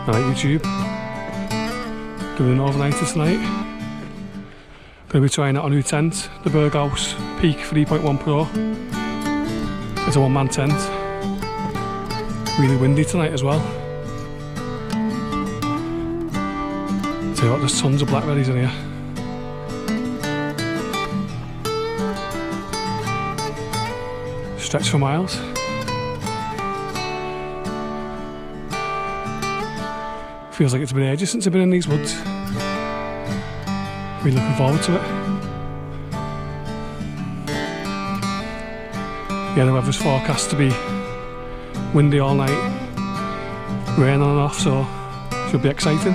Alright YouTube, doing an overnighter tonight. Going to be trying out a new tent, the Berghaus Peak 3.1 Pro. It's a one-man tent. Really windy tonight as well. Tell you what, there's tons of blackberries in here. Stretch for miles. Feels like it's been ages since I've been in these woods. Really looking forward to it. Yeah, the weather's forecast to be windy all night, rain on and off, so should be exciting.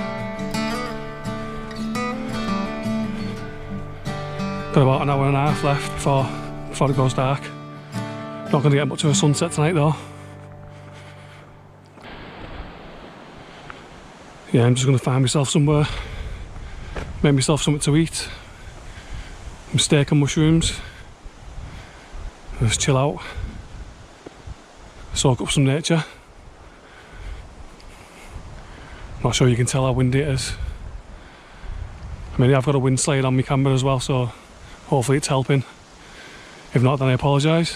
Got about an hour and a half left before it goes dark. Not going to get much of a sunset tonight though. Yeah, I'm just going to find myself somewhere, make myself something to eat, some steak and mushrooms, and just chill out, soak up some nature. Not sure you can tell how windy it is. I mean, I've got a wind slide on my camera as well, so hopefully it's helping. If not, then I apologise.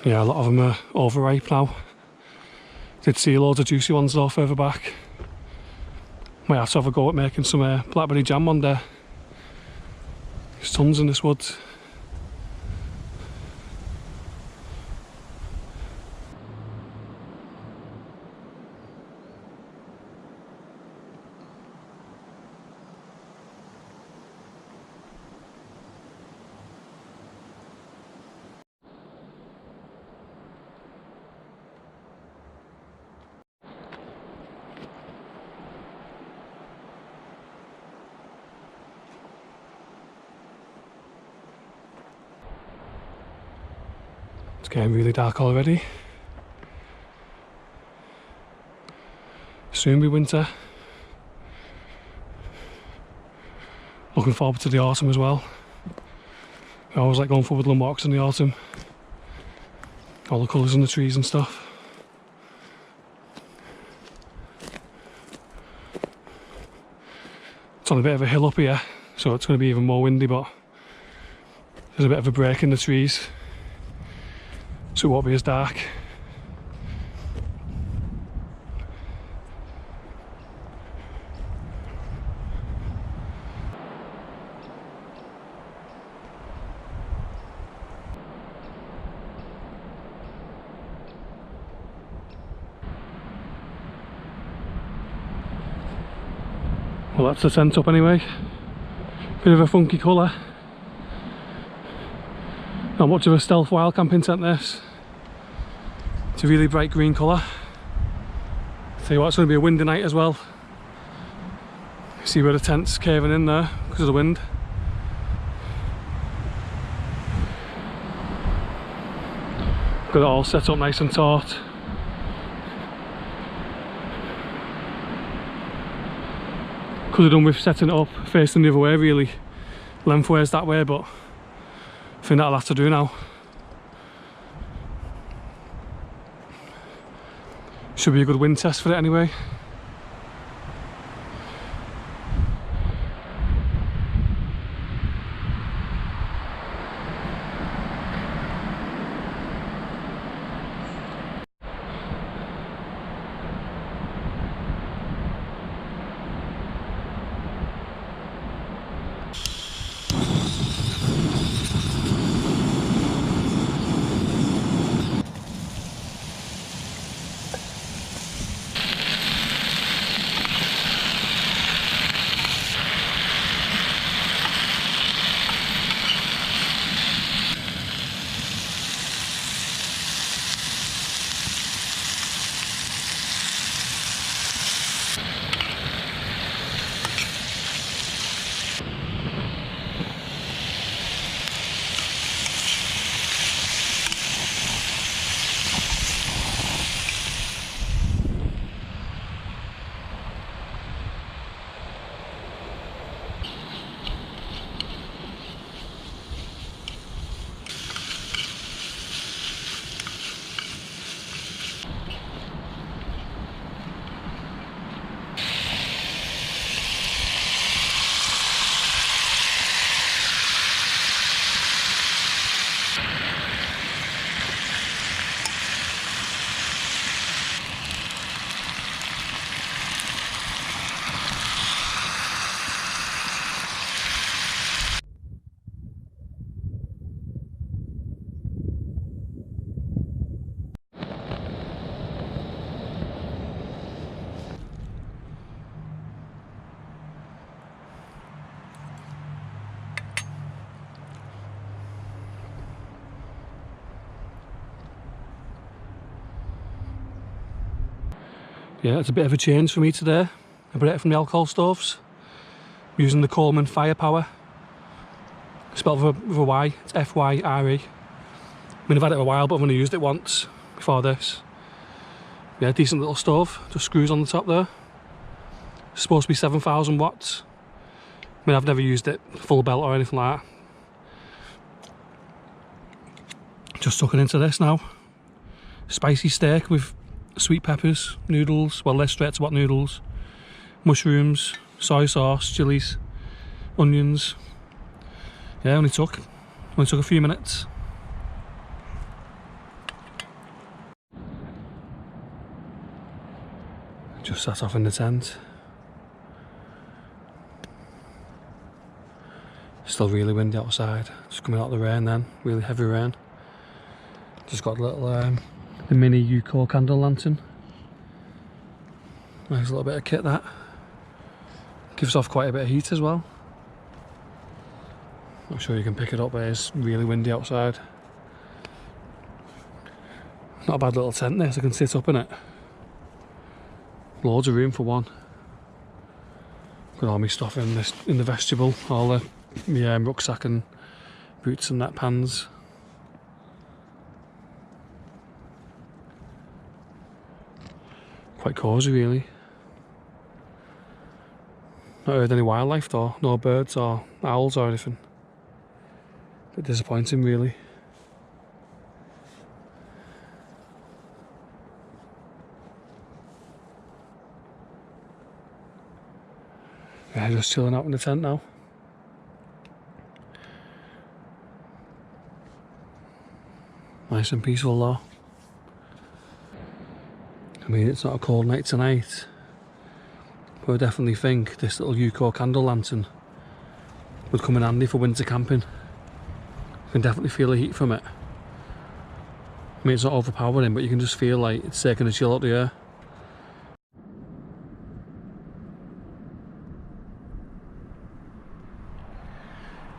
Yeah, a lot of them are overripe now. Did see loads of juicy ones though further back. Might have to have a go at making some blackberry jam one day. There's tons in this woods. It's getting really dark already. Soon be winter. Looking forward to the autumn as well. I always like going for woodland walks in the autumn. All the colours in the trees and stuff. It's on a bit of a hill up here, so it's going to be even more windy, but there's a bit of a break in the trees, so it won't be as dark. Well, that's the tent up anyway. Bit of a funky colour. Not much of a stealth wild camping tent this. It's a really bright green colour. Tell you what, it's going to be a windy night as well. See where the tent's caving in there because of the wind. Got it all set up nice and taut. Could have done with setting it up facing the other way really, lengthways that way, but I think that'll have to do now. Should be a good wind test for it anyway. Yeah, it's a bit of a change for me today. A break from the alcohol stoves. I'm using the Coleman firepower. Spelled with a Y, it's Fyre. I mean, I've had it a while, but I've only used it once before this. Yeah, decent little stove, just screws on the top there. It's supposed to be 7,000 watts. I mean, I've never used it full belt or anything like that. Just tucking into this now. Spicy steak with sweet peppers, noodles, well, they're straight to what noodles, mushrooms, soy sauce, chilies, onions. Yeah, only took a few minutes. Just sat off in the tent. Still really windy outside. Just coming out of the rain then, really heavy rain. Just got a little the mini UCO candle lantern. Nice little bit of kit that. Gives off quite a bit of heat as well. Not sure you can pick it up, but it's really windy outside. Not a bad little tent this, I can sit up in it. Loads of room for one. Got all my stuff in the vestibule, all the rucksack and boots and that, pans. Quite cosy really. Not heard any wildlife though, no birds or owls or anything. Bit disappointing really. Yeah, just chilling out in the tent now. Nice and peaceful though. I mean, it's not a cold night tonight, but I definitely think this little UCO candle lantern would come in handy for winter camping. You can definitely feel the heat from it. I mean, it's not overpowering, but you can just feel like it's taking a chill out the air.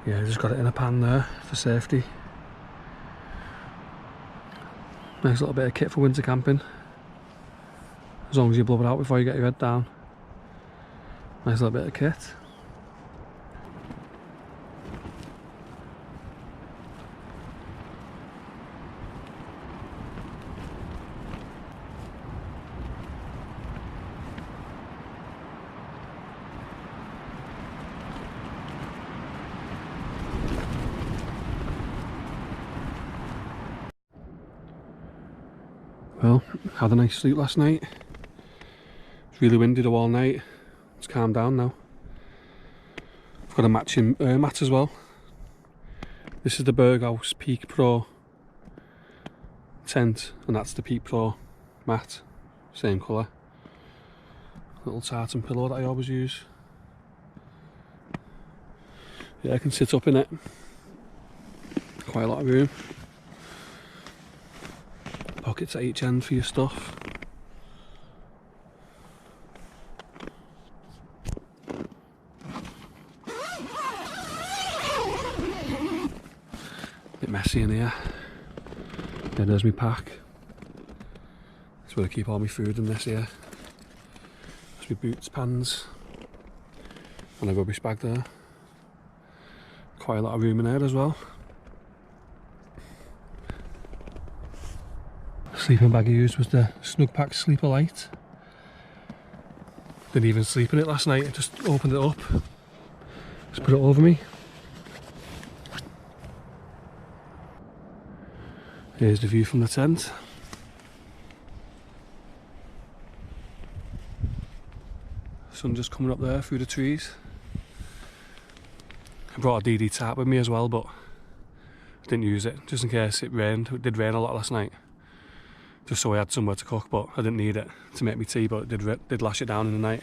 Yeah, just got it in a pan there for safety. Nice little bit of kit for winter camping. As long as you blow it out before you get your head down. Nice little bit of kit. Well, had a nice sleep last night. It's really windy the whole night. It's calmed down now. I've got a matching mat as well. This is the Berghaus Peak Pro tent, and that's the Peak Pro mat. Same colour. Little tartan pillow that I always use. Yeah, I can sit up in it. Quite a lot of room. Pockets at each end for your stuff. Bit messy in here. Yeah, there's my pack. That's where I keep all my food in this here. There's my boots, pans, and a rubbish bag there. Quite a lot of room in there as well. Sleeping bag I used was the Snugpak Sleeper Light. Didn't even sleep in it last night, I just opened it up. Just put it over me. Here's the view from the tent. Sun just coming up there through the trees. I brought a DD tarp with me as well, but I didn't use it, just in case it rained. It did rain a lot last night. Just so I had somewhere to cook, but I didn't need it to make me tea, but it did lash it down in the night.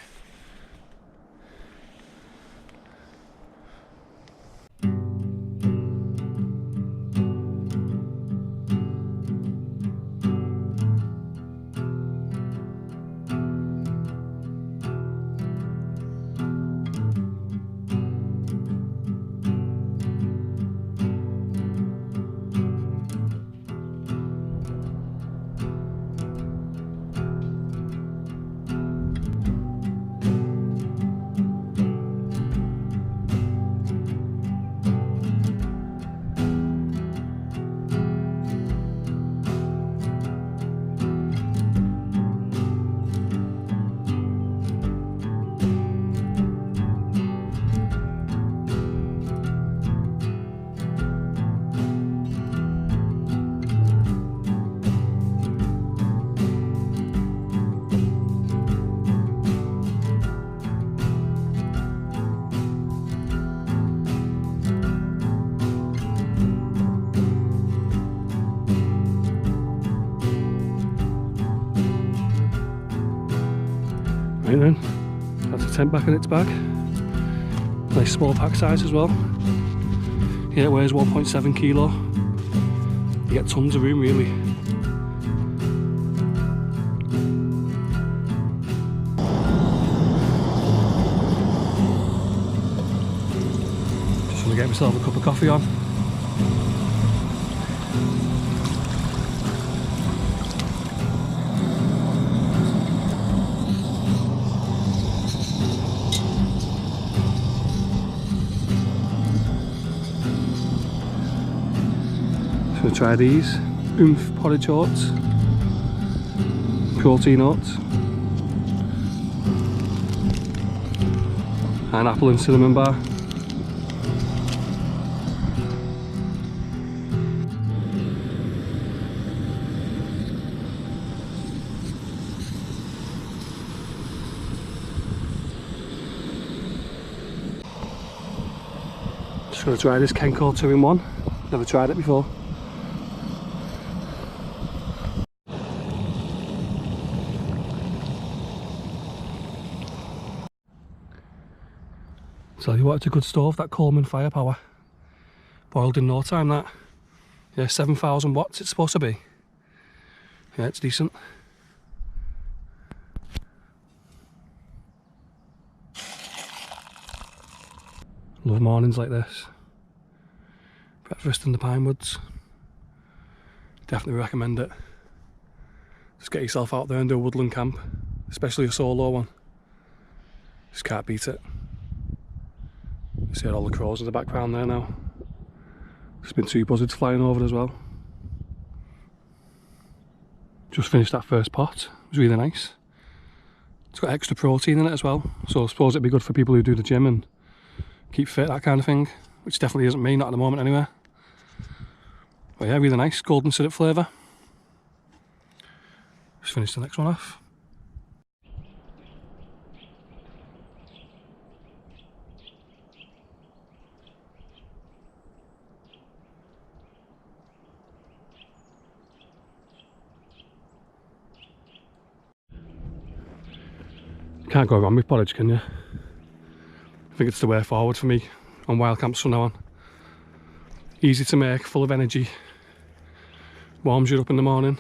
tent back in its bag. Nice small pack size as well. Yeah, it weighs 1.7 kilo. You get tons of room really. Just want to get myself a cup of coffee on. So try these oomph porridge oats, protein oats, pineapple and cinnamon bar. Just going to try this Kenko 2-in-1. Never tried it before. Tell you what, it's a good stove, that Coleman firepower. Boiled in no time, that. Yeah, 7,000 watts it's supposed to be. Yeah, it's decent. Love mornings like this. Breakfast in the pine woods. Definitely recommend it. Just get yourself out there and do a woodland camp, especially a solo one. Just can't beat it. You see all the crows in the background there now. There's been 2 buzzards flying over as well. Just finished that first pot. It was really nice. It's got extra protein in it as well, so I suppose it'd be good for people who do the gym and keep fit, that kind of thing, which definitely isn't me, not at the moment anyway. But yeah, really nice, golden syrup flavour. Just finished the next one off. Can't go wrong with porridge, can you? I think it's the way forward for me on wild camps from now on. Easy to make, full of energy, warms you up in the morning.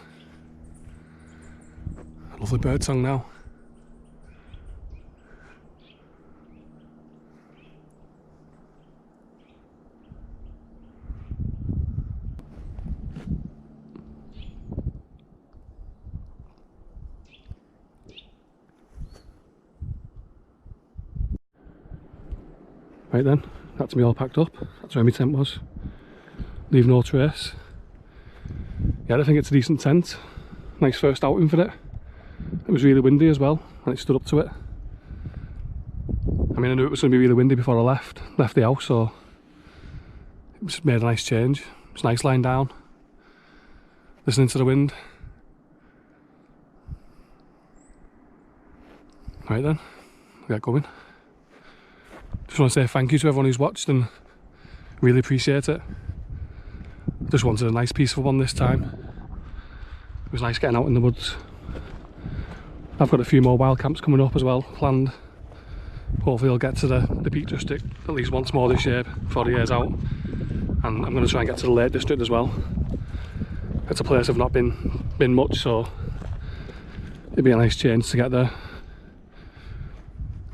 Lovely bird song now. Right then, that's me all packed up. That's where my tent was. Leave no trace. Yeah, I think it's a decent tent. Nice first outing for it. It was really windy as well, and it stood up to it. I mean, I knew it was going to be really windy before I left the house, so it just made a nice change. It's nice lying down, listening to the wind. Right then, we'll get going. Just want to say thank you to everyone who's watched and really appreciate it. Just wanted a nice peaceful one this time. It was nice getting out in the woods. I've got a few more wild camps coming up as well, planned. Hopefully I'll get to the Peak District at least once more this year before the year's out. And I'm going to try and get to the Lake District as well. It's a place I've not been much, so it'd be a nice change to get there.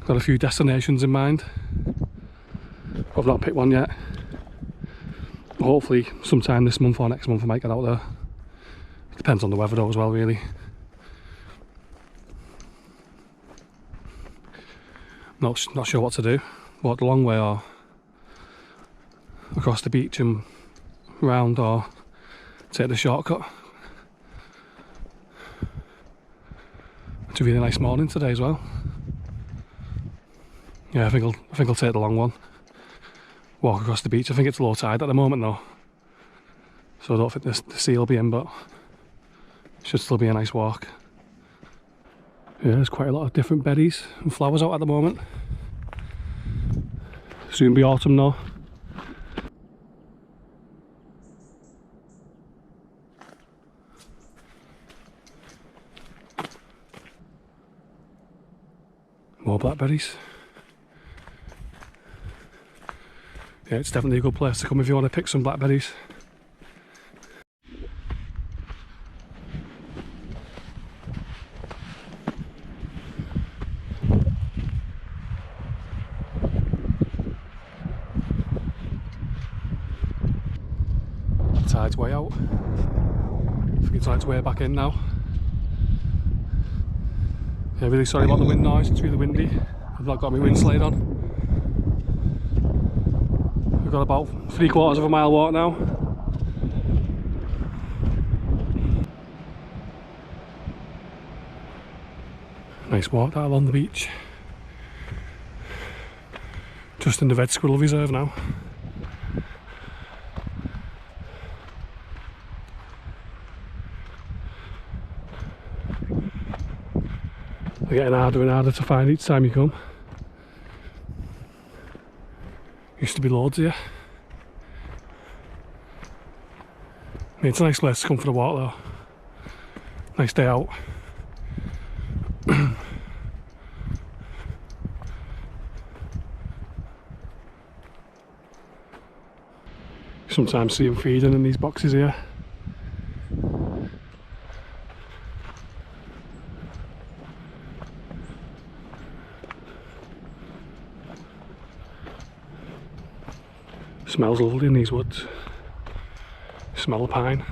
Got a few destinations in mind. I've not picked one yet. Hopefully sometime this month or next month I might get out there. Depends on the weather though as well, really. Not sure what to do. Walk the long way or across the beach and round, or take the shortcut. It's a really nice morning today as well. Yeah, I think I'll take the long one. Walk across the beach. I think it's low tide at the moment though, so I don't think the sea will be in, but it should still be a nice walk. Yeah, there's quite a lot of different berries and flowers out at the moment. Soon be autumn though. More blackberries. Yeah, it's definitely a good place to come if you want to pick some blackberries. Tide's way out. I think it's on its way back in now. Yeah, really sorry about the wind noise, it's really windy. I've not got my wind slide on. We've got about 3/4 of a mile walk now. Nice walk that along the beach. Just in the red squirrel reserve now. They're getting harder and harder to find each time you come. Used to be loads here. I mean, it's a nice place to come for a walk though. Nice day out. Sometimes see them feeding in these boxes here. Smells lovely in these woods. Smell of pine.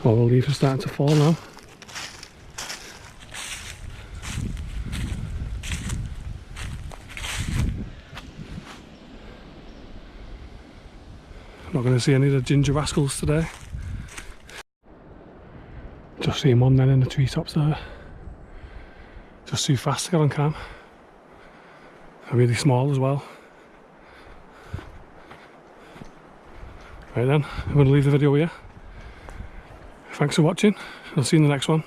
All the leaves are starting to fall now. I'm not going to see any of the ginger rascals today. Just seeing one then in the treetops there. Just too fast to get on cam. They're really small as well. Right then, I'm going to leave the video here. Thanks for watching. I'll see you in the next one.